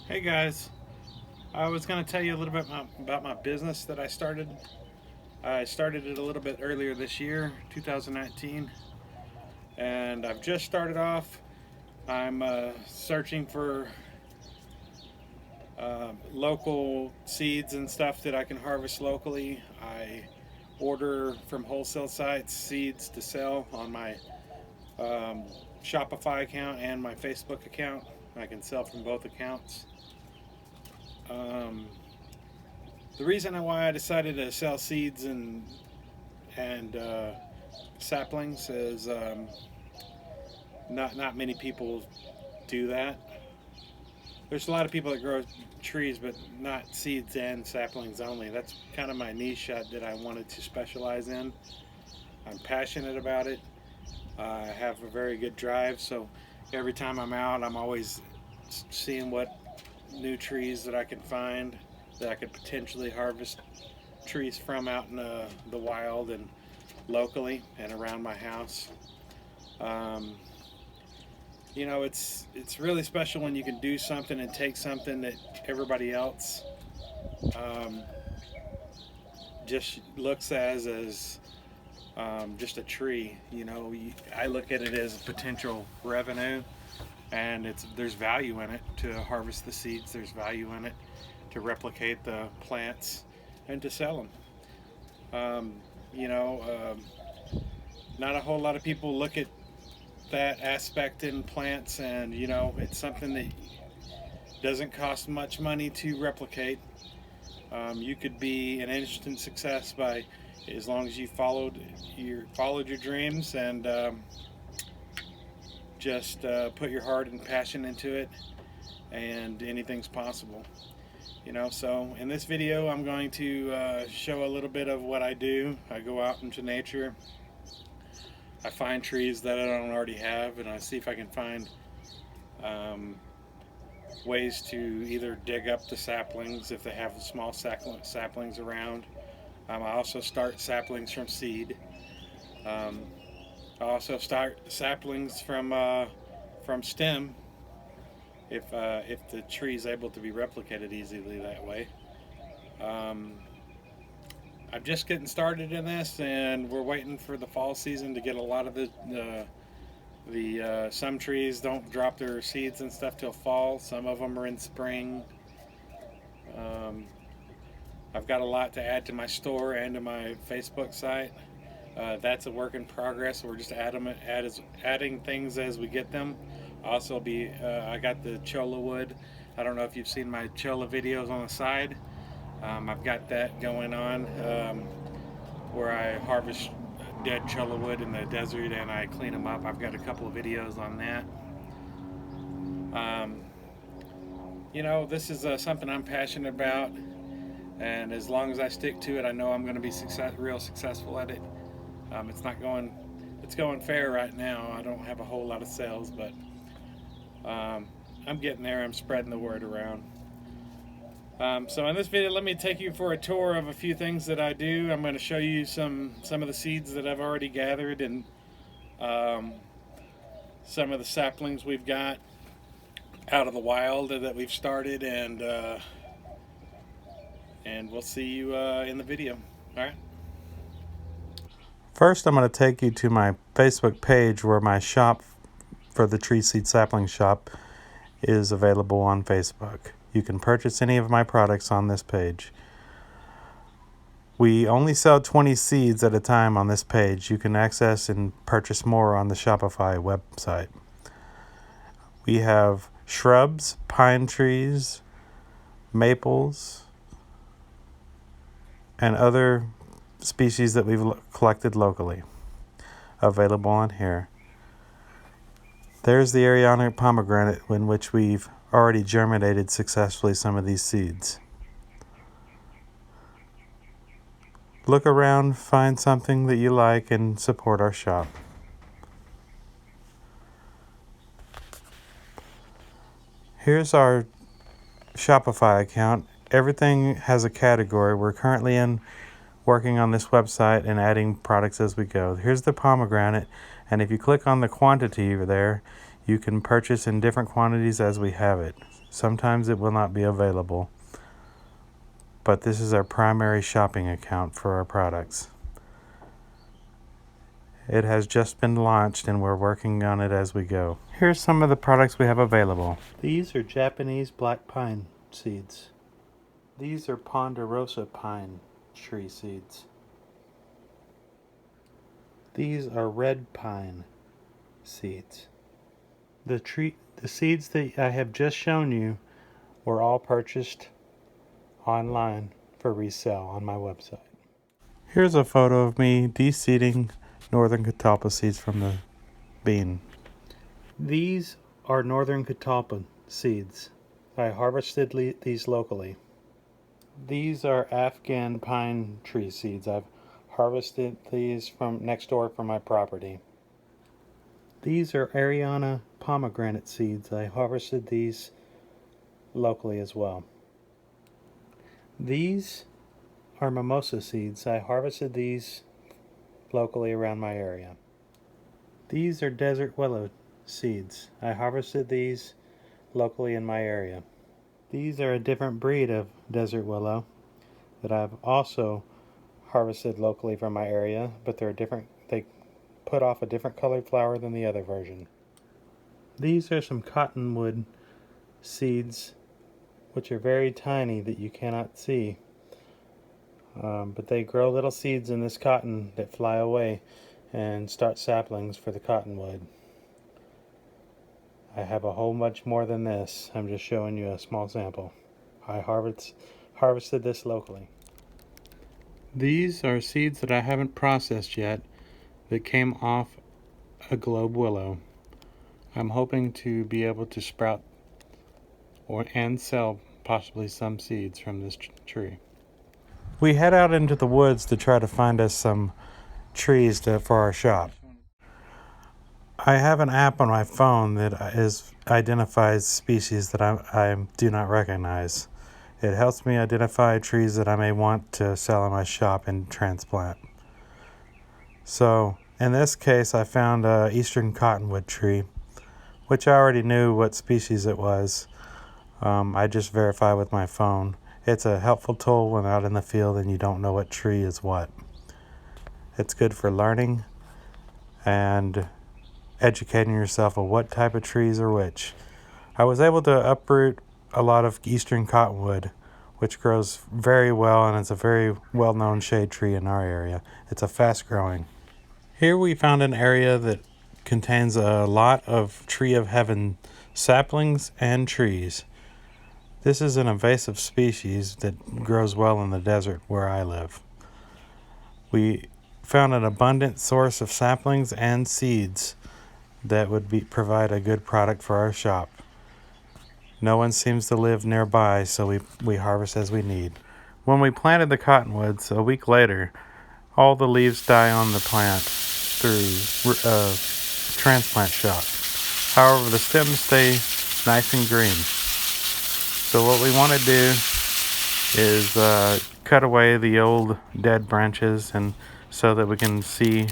Hey guys, I was going to tell you a little bit about my business that I started. I started it a little bit earlier this year, 2019, and I've just started off. I'm searching for local seeds and stuff that I can harvest locally. I order from wholesale sites seeds to sell on my um, Shopify account and my Facebook account. I can sell from both accounts. Um, the reason why I decided to sell seeds and saplings is not many people do that. There's a lot of people that grow trees, but not seeds and saplings only. That's kind of my niche that I wanted to specialize in. I'm passionate about it. I have a very good drive, so every time I'm out, I'm always seeing what new trees that I can find that I could potentially harvest trees from out in the wild and locally and around my house. Um, it's really special when you can do something and take something that everybody else um, just looks as just a tree. I look at it as potential revenue, and there's value in it to harvest the seeds. There's value in it to replicate the plants and to sell them. Um, you know, Not a whole lot of people look at that aspect in plants, and it's something that doesn't cost much money to replicate. You could be an instant success by as long as you followed your dreams and just put your heart and passion into it, and anything's possible. So in this video, I'm going to show a little bit of what I do. I go out into nature. I find trees that I don't already have, and I see if I can find ways to either dig up the saplings if they have small saplings around. I also start saplings from seed. Um, I also start saplings from stem if the tree is able to be replicated easily that way. Um, I'm just getting started in this, and we're waiting for the fall season to get a lot of the some trees don't drop their seeds and stuff till fall. Some of them are in spring. Um, I've got a lot to add to my store and to my Facebook site. That's a work in progress. We're just adding things as we get them. Also, I got the cholla wood. I don't know if you've seen my cholla videos on the side. I've got that going on where I harvest dead cholla wood in the desert and I clean them up. I've got a couple of videos on that. Um, this is something I'm passionate about, and as long as I stick to it, I know I'm going to be real successful at it. It's going fair right now. I don't have a whole lot of sales, but I'm getting there. I'm spreading the word around. So in this video, let me take you for a tour of a few things that I do. I'm going to show you some of the seeds that I've already gathered, and some of the saplings we've got out of the wild that we've started, and we'll see you in the video. All right. First, I'm going to take you to my Facebook page where my shop for the Tree Seed Sapling Shop is available on Facebook. You can purchase any of my products on this page. We only sell 20 seeds at a time on this page. You can access and purchase more on the Shopify website. We have shrubs, pine trees, maples, and other species that we've collected locally available on here. There's the Ariana pomegranate in which we've already germinated successfully some of these seeds. Look around, find something that you like, and support our shop. Here's our Shopify account. Everything has a category. We're currently working on this website and adding products as we go. Here's the pomegranate, and if you click on the quantity there, You can purchase in different quantities as we have it. Sometimes it will not be available, but this is our primary shopping account for our products. It has just been launched and we're working on it as we go. Here's some of the products we have available. These are Japanese black pine seeds. These are ponderosa pine tree seeds. These are red pine seeds. The seeds that I have just shown you were all purchased online for resale on my website. Here's a photo of me de-seeding northern catalpa seeds from the bean. These are northern catalpa seeds. I harvested these locally. These are Afghan pine tree seeds. I've harvested these from next door from my property. These are Ariana pomegranate seeds. I harvested these locally as well. These are mimosa seeds. I harvested these locally around my area. These are desert willow seeds. I harvested these locally in my area. These are a different breed of desert willow that I've also harvested locally from my area, but they're different. They put off a different colored flower than the other version. These are some cottonwood seeds, which are very tiny that you cannot see. But they grow little seeds in this cotton that fly away and start saplings for the cottonwood. I have a whole bunch more than this. I'm just showing you a small sample. I harvested this locally. These are seeds that I haven't processed yet that came off a globe willow. I'm hoping to be able to sprout and sell possibly some seeds from this tree. We head out into the woods to try to find us some trees for our shop. I have an app on my phone that identifies species that I do not recognize. It helps me identify trees that I may want to sell in my shop and transplant. So in this case, I found an eastern cottonwood tree, which I already knew what species it was. I just verify with my phone. It's a helpful tool when out in the field and you don't know what tree is what. It's good for learning and educating yourself on what type of trees are which. I was able to uproot a lot of eastern cottonwood, which grows very well and it's a very well-known shade tree in our area. It's a fast-growing. Here we found an area that contains a lot of tree of heaven saplings and trees. This is an invasive species that grows well in the desert where I live. We found an abundant source of saplings and seeds that would provide a good product for our shop. No one seems to live nearby, so we harvest as we need. When we planted the cottonwoods, a week later, all the leaves die on the plant through transplant shock. However, the stems stay nice and green. So what we want to do is cut away the old dead branches and so that we can see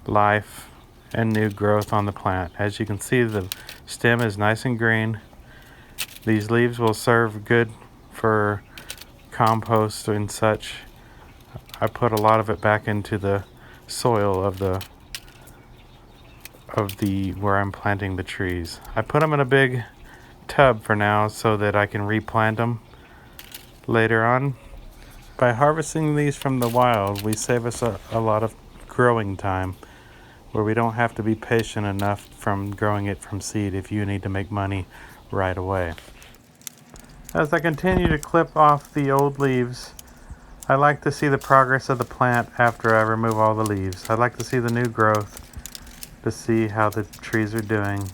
life and new growth on the plant. As you can see, the stem is nice and green. These leaves will serve good for compost and such. I put a lot of it back into the soil of where I'm planting the trees. I put them in a big tub for now so that I can replant them later on. By harvesting these from the wild, we save us a lot of growing time, where we don't have to be patient enough from growing it from seed if you need to make money right away. As I continue to clip off the old leaves, I like to see the progress of the plant after I remove all the leaves. I like to see the new growth to see how the trees are doing.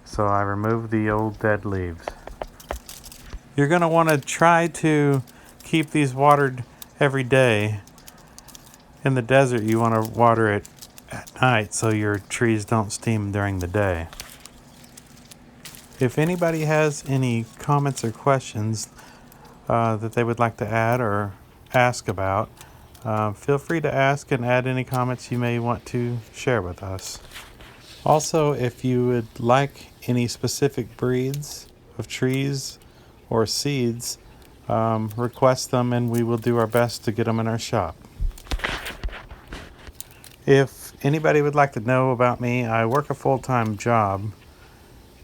So I remove the old dead leaves. You're going to want to try to keep these watered every day. In the desert, you want to water it at night so your trees don't steam during the day. If anybody has any comments or questions that they would like to add or ask about, feel free to ask and add any comments you may want to share with us. Also, if you would like any specific breeds of trees or seeds, request them and we will do our best to get them in our shop. If anybody would like to know about me, I work a full-time job,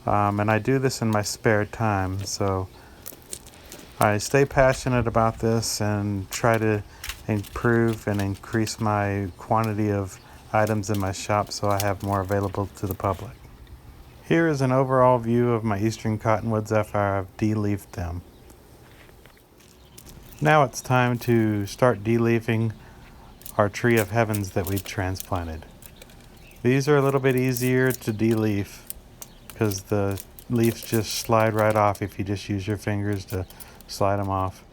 and I do this in my spare time, so I stay passionate about this and try to improve and increase my quantity of items in my shop so I have more available to the public. Here is an overall view of my eastern cottonwoods after I've de-leafed them. Now it's time to start de-leafing our tree of heavens that we've transplanted. These are a little bit easier to de-leaf because the leaves just slide right off if you just use your fingers to slide them off.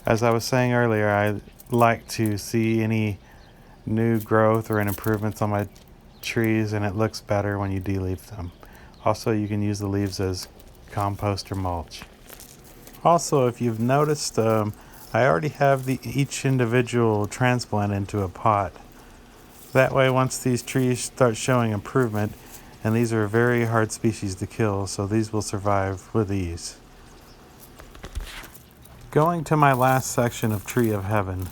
As I was saying earlier, I like to see any new growth or improvements on my trees, and it looks better when you de-leaf them. Also, you can use the leaves as compost or mulch. Also, if you've noticed, I already have each individual transplant into a pot. That way, once these trees start showing improvement, and these are very hard species to kill, so these will survive with ease. Going to my last section of Tree of Heaven,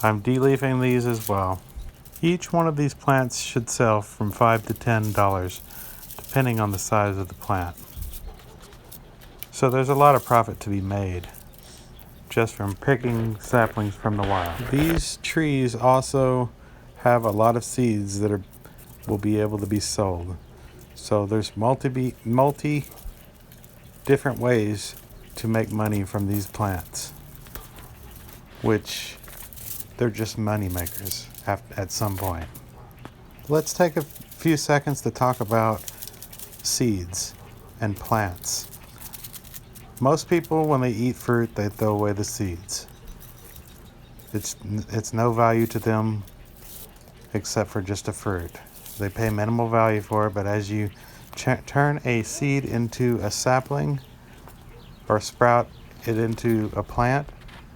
I'm de-leafing these as well. Each one of these plants should sell from $5 to $10, depending on the size of the plant. So there's a lot of profit to be made just from picking saplings from the wild. These trees also have a lot of seeds that will be able to be sold. So there's multi different ways to make money from these plants, which they're just money makers at some point. Let's take a few seconds to talk about seeds and plants. Most people, when they eat fruit, they throw away the seeds. It's no value to them except for just a fruit. They pay minimal value for it, but as you turn a seed into a sapling or sprout it into a plant,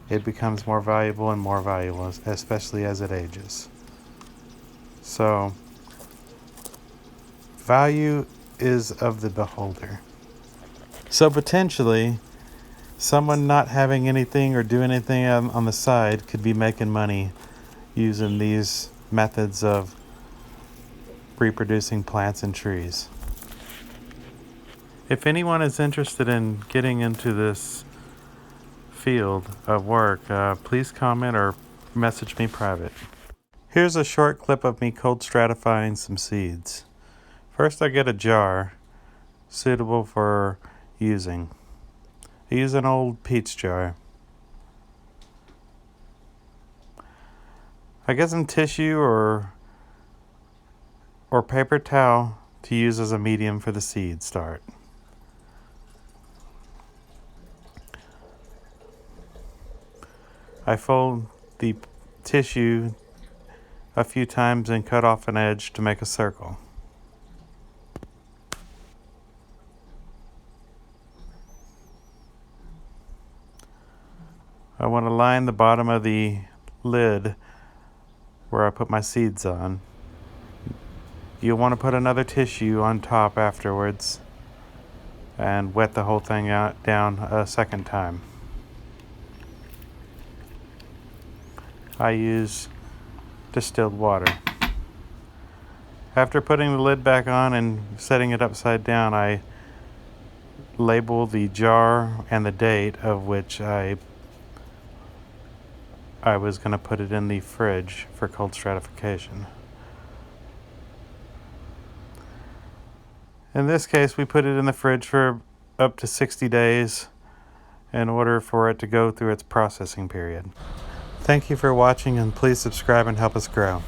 it becomes more valuable and more valuable, especially as it ages. So, value is of the beholder. So potentially, someone not having anything or doing anything on the side could be making money using these methods of reproducing plants and trees. If anyone is interested in getting into this field of work, please comment or message me private. Here's a short clip of me cold stratifying some seeds. First, I get a jar suitable for using. I use an old peach jar. I get some tissue or paper towel to use as a medium for the seed start. I fold the tissue a few times and cut off an edge to make a circle. I want to line the bottom of the lid where I put my seeds on. You'll want to put another tissue on top afterwards and wet the whole thing down a second time. I use distilled water. After putting the lid back on and setting it upside down, I label the jar and the date of which I was going to put it in the fridge for cold stratification. In this case, we put it in the fridge for up to 60 days in order for it to go through its processing period. Thank you for watching, and please subscribe and help us grow.